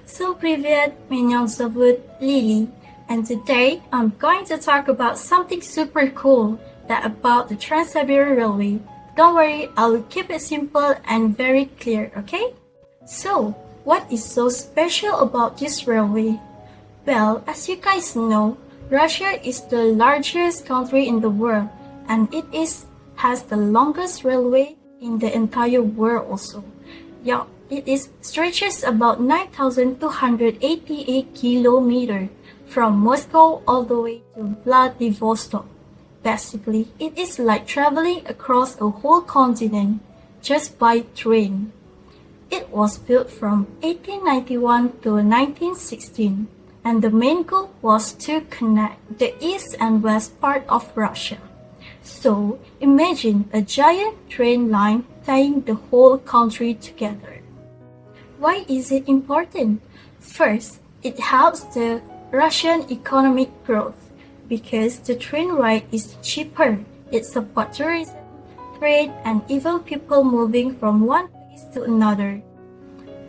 So привет, меня зовут Lily, and today I'm going to talk about something super cool that about the Trans-Siberian Railway. Don't worry, I'll keep it simple and very clear, okay? So, what is so special about this railway? Well, as you guys know, Russia is the largest country in the world, and has the longest railway in the entire world also. Yeah, stretches about 9,288 kilometers from Moscow all the way to Vladivostok. Basically, it is like traveling across a whole continent just by train. It was built from 1891 to 1916, and the main goal was to connect the east and west part of Russia. So imagine a giant train line tying the whole country together. Why is it important? First, it helps the Russian economic growth because the train ride is cheaper. It supports tourism, trade, and even people moving from one place to another.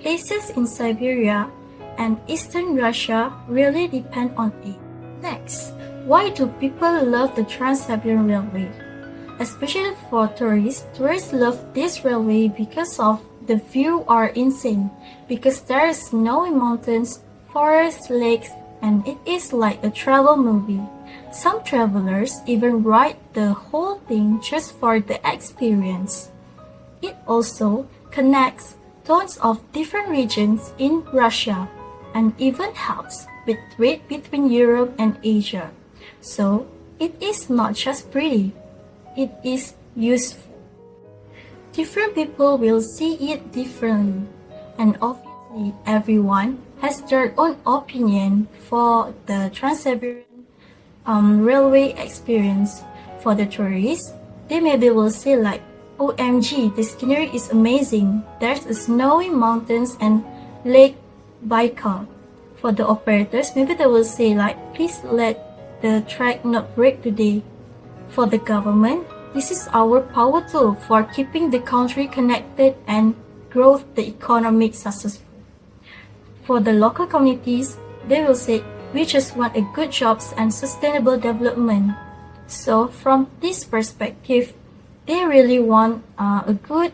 Places in Siberia and eastern Russia really depend on it. Next, why do people love the Trans-Siberian Railway? Especially for tourists love this railway because of the view are insane, because there are snowy mountains, forests, lakes, and it is like a travel movie. Some travelers even ride the whole thing just for the experience. It also connects tons of different regions in Russia and even helps with trade between Europe and Asia. So it is not just pretty, it is useful. Different people will see it differently, and obviously everyone has their own opinion for the Trans-Siberian railway experience. For the tourists, they maybe will say like, OMG, the scenery is amazing. There's a snowy mountains and Lake Baikal. For the operators, maybe they will say like, please let the track not break today. For the government, this is our power tool for keeping the country connected and growth the economic successful. For the local communities, they will say, we just want a good jobs and sustainable development. So from this perspective, they really want a good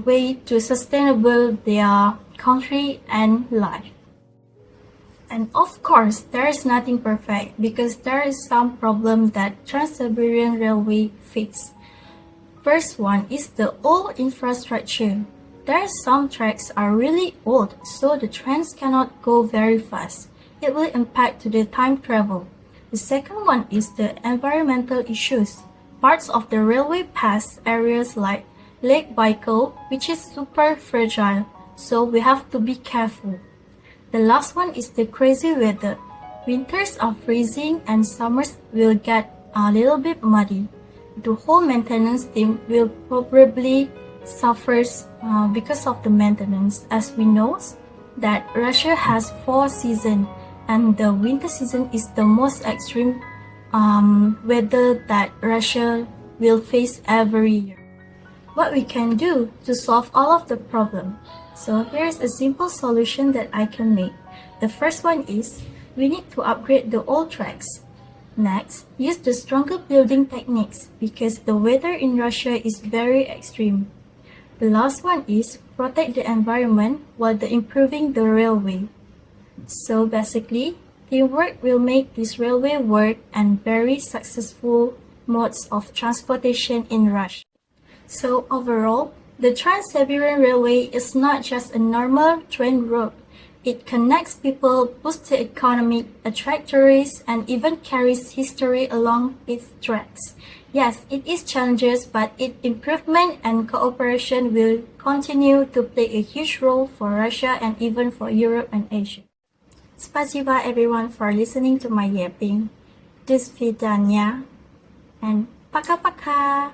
way to sustainable their country and life. And of course, there is nothing perfect because there is some problem that Trans-Siberian Railway fix. First one is the old infrastructure. There are some tracks are really old, so the trains cannot go very fast. It will impact to the time travel. The second one is the environmental issues. Parts of the railway pass areas like Lake Baikal, which is super fragile, so we have to be careful. The last one is the crazy weather. Winters are freezing and summers will get a little bit muddy. The whole maintenance team will probably suffer because of the maintenance, as we know that Russia has 4 seasons and the winter season is the most extreme weather that Russia will face every year. What we can do to solve all of the problem. So here's a simple solution that I can make. The first one is, we need to upgrade the old tracks. Next, use the stronger building techniques because the weather in Russia is very extreme. The last one is, protect the environment while improving the railway. So basically, teamwork will make this railway work and very successful modes of transportation in Russia. So overall, the Trans-Siberian Railway is not just a normal train route. It connects people, boosts the economy, attracts tourists, and even carries history along its tracks. Yes, it is challenges, but its improvement and cooperation will continue to play a huge role for Russia and even for Europe and Asia. Spasiba everyone for listening to my yapping. До свидания and пока-пока.